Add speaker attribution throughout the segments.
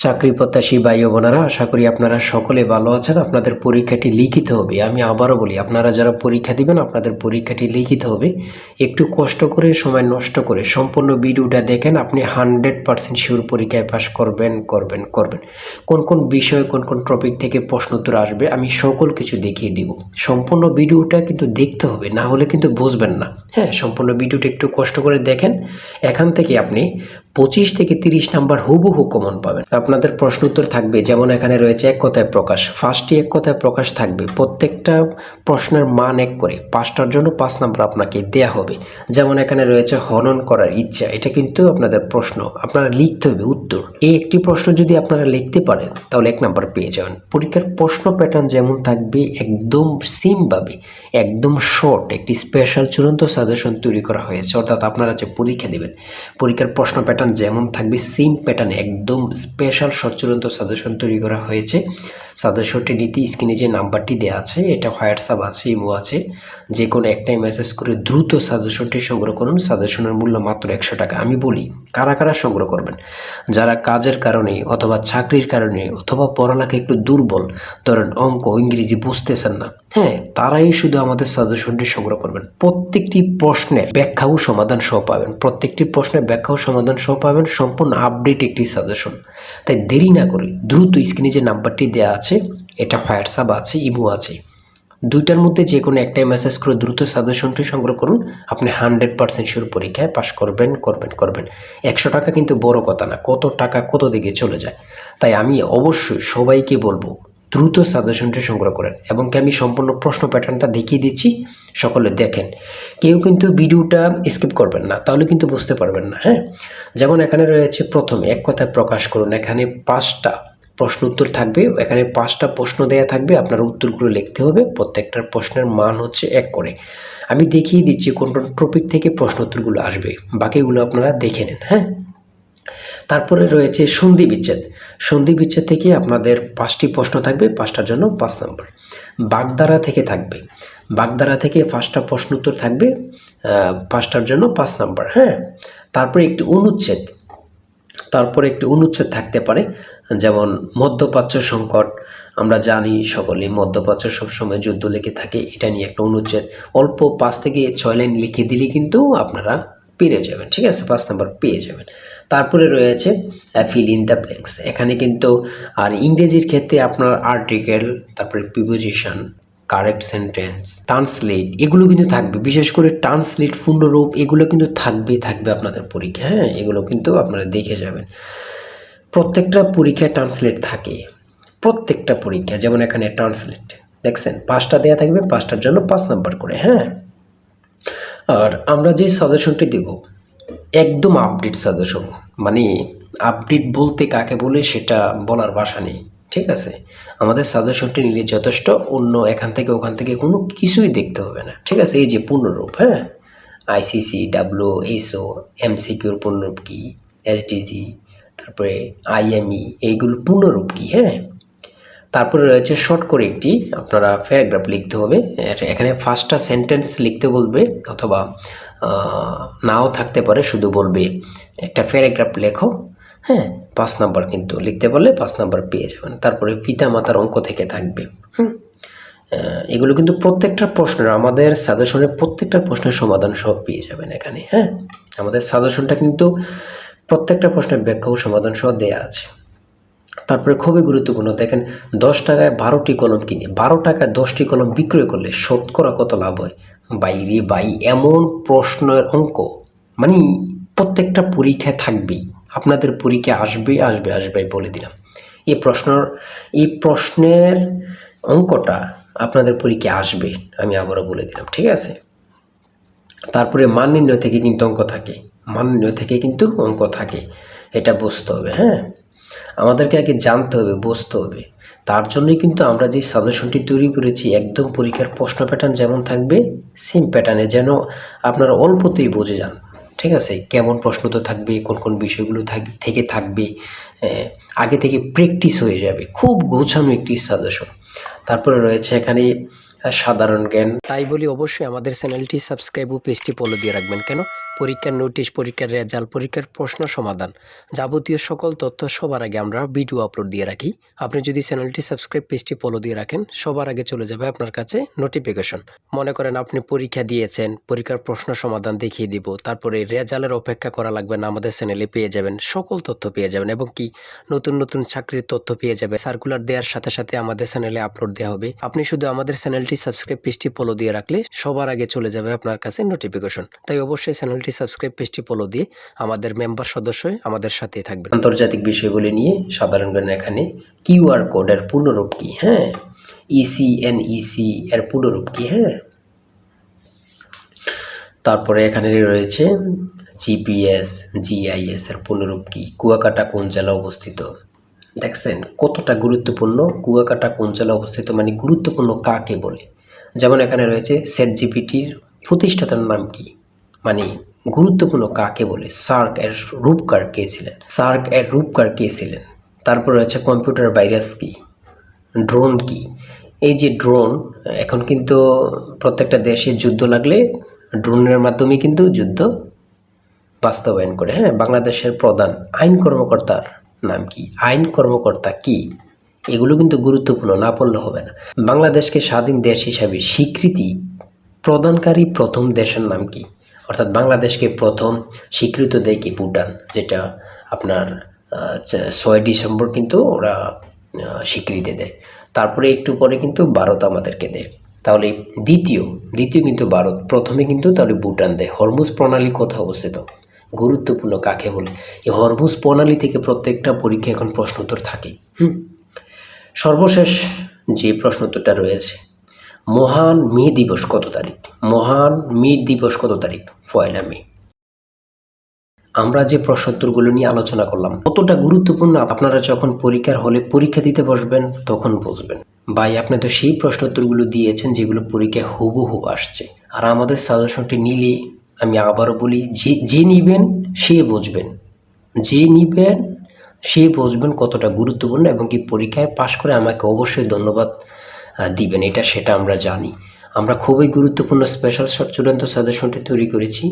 Speaker 1: চাকরি প্রত্যাশী ভাই ও বোনেরা, আশা করি আপনারা সকলে ভালো আছেন। আপনাদের পরীক্ষাটি লিখিত হবে। আমি আবারও বলি, আপনারা যারা পরীক্ষা দিবেন আপনাদের পরীক্ষাটি লিখিত হবে। একটু কষ্ট করে, সময় নষ্ট করে সম্পূর্ণ ভিডিওটা দেখেন, আপনি 100% শিওর পরীক্ষায় পাস করবেন। কোন কোন বিষয়, কোন কোন টপিক থেকে প্রশ্ন উত্তর আসবে আমি সকল কিছু দেখিয়ে দিব। সম্পূর্ণ ভিডিওটা কিন্তু দেখতে হবে, না হলে কিন্তু বুঝবেন না। হ্যাঁ, সম্পূর্ণ ভিডিওটা একটু কষ্ট করে দেখেন। এখান থেকে আপনি 25 থেকে 30 নাম্বার হুবহু কমন পাবেন। আপনাদের প্রশ্ন উত্তর থাকবে, যেমন এখানে রয়েছে এক কথায় প্রকাশ। ফার্স্টে এক কথায় প্রকাশ থাকবে, প্রত্যেকটা প্রশ্নের মান 1 করে, 5টার জন্য 5 নাম্বার আপনাকে দেয়া হবে। যেমন এখানে রয়েছে হনন করার ইচ্ছা, এটা কিন্তু আপনাদের প্রশ্ন, আপনারা লিখতে হবে উত্তর। এই একটি প্রশ্ন যদি আপনারা লিখতে পারেন তাহলে 1 নাম্বার পেয়ে যাবেন। পরীক্ষার প্রশ্ন প্যাটার্ন যেমন থাকবে একদম সেমভাবে, একদম শর্ট একটি স্পেশাল চূড়ান্ত সাজেশন তৈরি করা হয়েছে। অর্থাৎ আপনারা যে পরীক্ষা দেবেন, পরীক্ষার প্রশ্ন প্যাটার্ন যেমন থাকবে সেম প্যাটার্নে একদম স্পেশাল শর্ট চূড়ান্ত সাজেশন তৈরি করা হয়েছে। সাজেশনটি নিতে স্ক্রিনে যে নাম্বারটি দেওয়া আছে, এটা হোয়াটসঅ্যাপ আছে, ইমো আছে, যে কোনো একটাই মেসেজ করে দ্রুত সাজেশনটি সংগ্রহ করুন। সাজেশনের মূল্য মাত্র 100 টাকা। আমি বলি, কারা কারা সংগ্রহ করবেন? যারা কাজের কারণে অথবা চাকরির কারণে অথবা পড়ালেখা একটু দুর্বল, ধরেন অঙ্ক ইংরেজি বুঝতেছেন না, হ্যাঁ, তারাই শুধু আমাদের সাজেশনটি সংগ্রহ করবেন। প্রত্যেকটি প্রশ্নের ব্যাখ্যা ও সমাধান সহ পাবেন, প্রত্যেকটি প্রশ্নের ব্যাখ্যা ও সমাধান সহ পাবেন, সম্পূর্ণ আপডেট একটি সাজেশন। তাই দেরি না করে দ্রুত স্ক্রিনে যে নাম্বারটি দেওয়া আছে, এটা হোয়াটসঅ্যাপ আছে, ইমো আছে, দুইটার মধ্যে যে কোনো একটাই মেসেজ করে দ্রুত সাজেশনটি সংগ্রহ করুন। আপনি 100% শিওর পরীক্ষায় পাশ করবেন। 100 টাকা কিন্তু বড় কথা না, কত টাকা কত দিকে চলে যায়। তাই আমি অবশ্যই সবাইকে বলবো, দ্রুত সাজেশনটি সংগ্রহ করেন। এবং আমি সম্পূর্ণ প্রশ্ন প্যাটার্নটা দেখিয়ে দিচ্ছি, সকলে দেখেন। কেউ কিন্তু ভিডিওটা স্কিপ করবেন না, তাহলে কিন্তু বুঝতে পারবেন না। হ্যাঁ, যেমন এখানে রয়েছে প্রথমে এক কথায় প্রকাশ করুন। এখানে 5টা প্রশ্ন উত্তর থাকবে, এখানে 5টা প্রশ্ন দেয়া থাকবে, আপনার উত্তরগুলো লিখতে হবে। প্রত্যেকটার প্রশ্নের মান হচ্ছে 1 করে। আমি দেখিয়ে দিচ্ছি কোন কোন টপিক থেকে প্রশ্ন উত্তরগুলো আসবে, বাকিগুলো আপনারা দেখে নেন। হ্যাঁ, তারপরে রয়েছে সন্ধি বিচ্ছেদ। সন্ধি বিচ্ছেদ থেকে আপনাদের 5টি প্রশ্ন থাকবে, 5টার জন্য 5 নাম্বার। বাগধারা থেকে থাকবে, বাগধারা থেকে 5টা প্রশ্ন উত্তর থাকবে, 5টার জন্য 5 নাম্বার। হ্যাঁ, তারপরে একটি অনুচ্ছেদ, থাকতে পারে, যেমন মধ্যপ্রাচ্য সংকট। আমরা জানি সকলে মধ্যপ্রাচ্য সবসময় যুদ্ধ লেগে থাকে, এটা নিয়ে একটা অনুচ্ছেদ অল্প 5 থেকে 6 লাইন লিখে দিলে কিন্তু আপনারা পেরে যাবেন। ঠিক আছে, 5 নাম্বার পেয়ে যাবেন। তারপরে রয়েছে ফিল ইন দ্য ব্ল্যাঙ্কস। এখানে কিন্তু আর ইংরেজির ক্ষেত্রে আপনার আর্টিকেল, তারপরে প্রিপোজিশন, কারেক্ট সেন্টেন্স, ট্রান্সলেট, এগুলো কিন্তু থাকবে। বিশেষ করে ট্রান্সলেট, পূর্ণরূপ, এগুলো কিন্তু থাকবে আপনাদের পরীক্ষা। হ্যাঁ, এগুলো কিন্তু আপনারা দেখে যাবেন। প্রত্যেকটা পরীক্ষায় ট্রান্সলেট থাকে, প্রত্যেকটা পরীক্ষা। যেমন এখানে ট্রান্সলেট দেখছেন, 5টা দেওয়া থাকবে, 5টার জন্য 5 নাম্বার করে। হ্যাঁ, আর আমরা যে সাজেশনটি দেব একদম আপডেট সাজেশন। মানে আপডেট বলতে কাকে বলে সেটা বলার ভাষা নেই। ঠিক আছে, আমাদের সাজেশনটি নিলে যথেষ্ট, অন্য এখান থেকে ওখান থেকে কোনো কিছুই দেখতে হবে না। ঠিক আছে, এই যে পূর্ণরূপ, হ্যাঁ, আইসিসি, ডাব্লিউএসও, এমসিকিউর পূর্ণরূপ কী, এসডিজি, তারপরে আইএমই, এইগুলো পূর্ণরূপ কী। হ্যাঁ, তারপরে রয়েছে শর্ট করে একটি আপনারা প্যারাগ্রাফ লিখতে হবে। এখানে 5টা সেন্টেন্স লিখতে বলবে, অথবা নাও থাকতে পারে, শুধু বলবে একটা প্যারাগ্রাফ লেখো। হ্যাঁ, 5 নাম্বার কিন্তু লিখতে বললে 5 নাম্বার পেয়ে যাবেন। তারপরে পিতা মাতার অঙ্ক থেকে থাকবে। এগুলো কিন্তু প্রত্যেকটা প্রশ্নের, আমাদের সাজেশনের প্রত্যেকটা প্রশ্নের সমাধান সব পেয়ে যাবেন এখানে। হ্যাঁ, আমাদের সাজেশনটা কিন্তু প্রত্যেকটা প্রশ্নের ব্যাখ্যা ও সমাধান সহ দেয়া আছে। তারপরে খুবই গুরুত্বপূর্ণ, দেখেন 10 টাকায় 12টি কলম কিনে 12 টাকায় 10টি কলম বিক্রয় করলে শতকরা কত লাভ হয়? ভাই, এমন প্রশ্নের অঙ্ক মানে প্রত্যেকটা পরীক্ষায় থাকবেই, আপনাদের পরীক্ষা আসবে বলে দিলাম। এই প্রশ্নের অঙ্কটা আপনাদের পরীক্ষায় আসবে, আমি আবারও বলে দিলাম। ঠিক আছে, তারপরে মান নির্ণয় থেকে কিন্তু অঙ্ক থাকে, এটা বুঝতে হবে। হ্যাঁ, আমাদেরকে আগে জানতে হবে, বুঝতে হবে। তার জন্যই কিন্তু আমরা যে সাজেশনটি তৈরি করেছি, একদম পরীক্ষার প্রশ্ন প্যাটার্ন যেমন থাকবে সেম প্যাটার্নে, যেন আপনারা অল্পতেই বুঝে যান। ঠিক আছে, কেমন প্রশ্ন তো থাকবে, কোন কোন বিষয়গুলো থেকে থাকবে, আগে থেকে প্র্যাকটিস হয়ে যাবে। খুব গোছানো একটি সাজেশন। তারপরে রয়েছে এখানে সাধারণ জ্ঞান। তাই বলি, অবশ্যই আমাদের চ্যানেলটি সাবস্ক্রাইব ও পেজটি ফলো দিয়ে রাখবেন। কেন? পরীক্ষার নোটিশ, পরীক্ষার রেজাল্ট, পরীক্ষার প্রশ্ন সমাধান, যাবতীয় সকল তথ্য সবার আগে আমরা ভিডিও আপলোড দিয়ে রাখি। আপনি যদি চ্যানেলটি সাবস্ক্রাইব, পেজটি ফলো দিয়ে রাখেন, সবার আগে চলে যাবে আপনার কাছে নোটিফিকেশন। মনে করেন আপনি পরীক্ষা দিয়েছেন, পরীক্ষার প্রশ্ন সমাধান দেখিয়ে দিব, তারপরে রেজাল্টের অপেক্ষা করা লাগবে না, আমাদের চ্যানেলে পেয়ে যাবেন, সকল তথ্য পেয়ে যাবেন এবং কি নতুন নতুন চাকরির তথ্য পেয়ে যাবে। সার্কুলার দেওয়ার সাথে সাথে আমাদের চ্যানেলে আপলোড দেওয়া হবে। আপনি শুধু আমাদের চ্যানেলটি সাবস্ক্রাইব, পেজটি ফলো দিয়ে রাখলে সবার আগে চলে যাবে আপনার কাছে নোটিফিকেশন। তাই অবশ্যই চ্যানেলটি সাবস্ক্রাইব, পেজটি ফলো দিয়ে আমাদের মেম্বার সদস্য আমাদের সাথে থাকবেন। আন্তর্জাতিক বিষয়গুলি নিয়ে সাধারণ জ্ঞান, এখানে কিউআর কোডের পূর্ণরূপ কি, হ্যাঁ, ইসিএনইসি এর পূর্ণরূপ কি, হ্যাঁ, তারপরে এখানে রয়েছে জিপিএস, জিআইএস এর পূর্ণরূপ কি, কুয়াকাটা কোন জেলা অবস্থিত। দেখছেন কতটা গুরুত্বপূর্ণ, কুয়াকাটা কোন জেলা অবস্থিত মানে গুরুত্বপূর্ণ কাকে বলে। যেমন এখানে রয়েছে চ্যাটজিপিটির প্রতিষ্ঠাতার নাম কি, মানে গুরুত্বপূর্ণ কাকে বলে। সার্ক এর রূপকার কে ছিলেন, সার্ক এর রূপকার কে ছিলেন। তারপর রয়েছে কম্পিউটার ভাইরাস কি, ড্রোন কি। এই যে ড্রোন, এখন কিন্তু প্রত্যেকটা দেশে যুদ্ধ লাগলে ড্রোনের মাধ্যমে কিন্তু যুদ্ধ বাস্তবায়ন করে। হ্যাঁ, বাংলাদেশের প্রধান আইন কর্মকর্তার নাম কি, আইন কর্মকর্তা কি, এগুলো কিন্তু গুরুত্বপূর্ণ, না পড়লে হবে না। বাংলাদেশকে স্বাধীন দেশ হিসাবে স্বীকৃতি প্রদানকারী প্রথম দেশের নাম কি, অর্থাৎ বাংলাদেশকে প্রথম স্বীকৃত দেয় কি, ভুটান, যেটা আপনার 6 ডিসেম্বর কিন্তু ওরা স্বীকৃতি দেয়। তারপরে একটু পরে কিন্তু ভারত আমাদেরকে দেয়। তাহলে দ্বিতীয় কিন্তু ভারত, প্রথমে কিন্তু তাহলে ভুটান দেয়। হরমুজ প্রণালী কোথায় অবস্থিত, গুরুত্বপূর্ণ কাকে বলে। এই হরমুজ প্রণালী থেকে প্রত্যেকটা পরীক্ষা এখন প্রশ্নোত্তর থাকে। সর্বশেষ যে প্রশ্নোত্তরটা রয়েছে, মহান মে দিবস কত তারিখ, মহান মে দিবস কত তারিখ, 1 মে। আমরা যে প্রশ্নোত্তরগুলো নিয়ে আলোচনা করলাম কতটা গুরুত্বপূর্ণ, আপনারা যখন পরীক্ষার হলে পরীক্ষা দিতে বসবেন তখন বুঝবেন। ভাই, আপনি তো সেই প্রশ্নোত্তরগুলো দিয়েছেন যেগুলো পরীক্ষায় হুবহু আসছে। আর আমাদের সাজেশনটি নিলে, আমি আবারও বলি, যে নিবেন সে বুঝবেন, যে নিবেন সে বুঝবেন কতটা গুরুত্বপূর্ণ, এবং কি পরীক্ষায় পাশ করে আমাকে অবশ্যই ধন্যবাদ দিবেন, সেটা আমরা জানি। আমরা খুবই গুরুত্বপূর্ণ স্পেশাল শর্ট চূড়ান্ত সাজেশনটি তৈরি করেছি।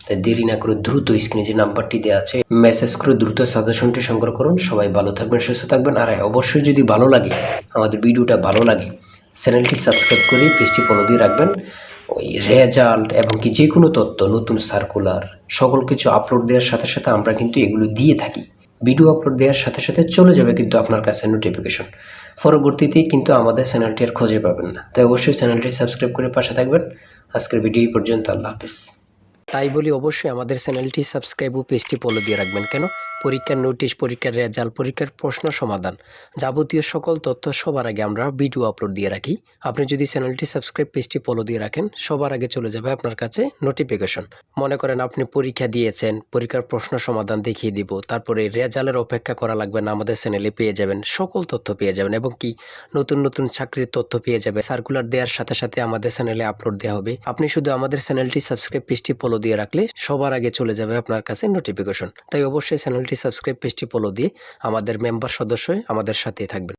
Speaker 1: তাই দেরি না করে দ্রুত স্ক্রিনে যে নাম্বারটি দেওয়া আছে মেসেজ করে দ্রুত সাজেশনটি সংগ্রহ করুন। সবাই ভালো থাকবেন, সুস্থ থাকবেন। আর অবশ্যই যদি ভালো লাগে, আমাদের ভিডিওটা ভালো লাগে, চ্যানেলটি সাবস্ক্রাইব করে পেজটি ফলো দিয়ে রাখবেন। ওই রেজাল্ট এবং কি যে কোনো তথ্য, নতুন সার্কুলার, সকল কিছু আপলোড দেওয়ার সাথে সাথে আমরা কিন্তু এগুলো দিয়ে থাকি। ভিডিও আপলোড দেওয়ার সাথে সাথে চলে যাবে কিন্তু আপনার কাছে নোটিফিকেশন। পরবর্তীতে কিন্তু আমাদের চ্যানেলটি আর খুঁজে পাবেন না। তাই অবশ্যই চ্যানেলটি সাবস্ক্রাইব করে পাশে থাকবেন। আজকের ভিডিও এই পর্যন্ত, আল্লাহ হাফেজ। তাই বলি অবশ্যই আমাদের চ্যানেলটি সাবস্ক্রাইব ও পেজটি ফলো দিয়ে রাখবেন। কেন, পরীক্ষার নোটিশ, পরীক্ষার রেজাল্ট, পরীক্ষার প্রশ্ন সমাধান, যাবতীয় সকল তথ্য সবার আগে আমরা ভিডিও আপলোড দিয়ে রাখি। আপনি যদি চ্যানেলটি সাবস্ক্রাইব, পেজটি ফলো দিয়ে রাখেন, সবার আগে চলে যাবে আপনার কাছে নোটিফিকেশন। মনে করেন আপনি পরীক্ষা দিয়েছেন, পরীক্ষার প্রশ্ন সমাধান দেখিয়ে দিব, তারপরে রেজাল্টের অপেক্ষা করা লাগবে না, আমাদের চ্যানেলে পেয়ে যাবেন, সকল তথ্য পেয়ে যাবেন এবং কি নতুন নতুন চাকরির তথ্য পেয়ে যাবে। সার্কুলার দেওয়ার সাথে সাথে আমাদের চ্যানেলে আপলোড দেওয়া হবে। আপনি শুধু আমাদের চ্যানেলটি সাবস্ক্রাইব, পেজটি ফলো দিয়ে রাখলে সবার আগে চলে যাবে আপনার কাছে নোটিফিকেশন। তাই অবশ্যই চ্যানেলটি সাবস্ক্রাইব, পেজটি ফলো দিয়ে আমাদের মেম্বার সদস্য আমাদের সাথে থাকবেন।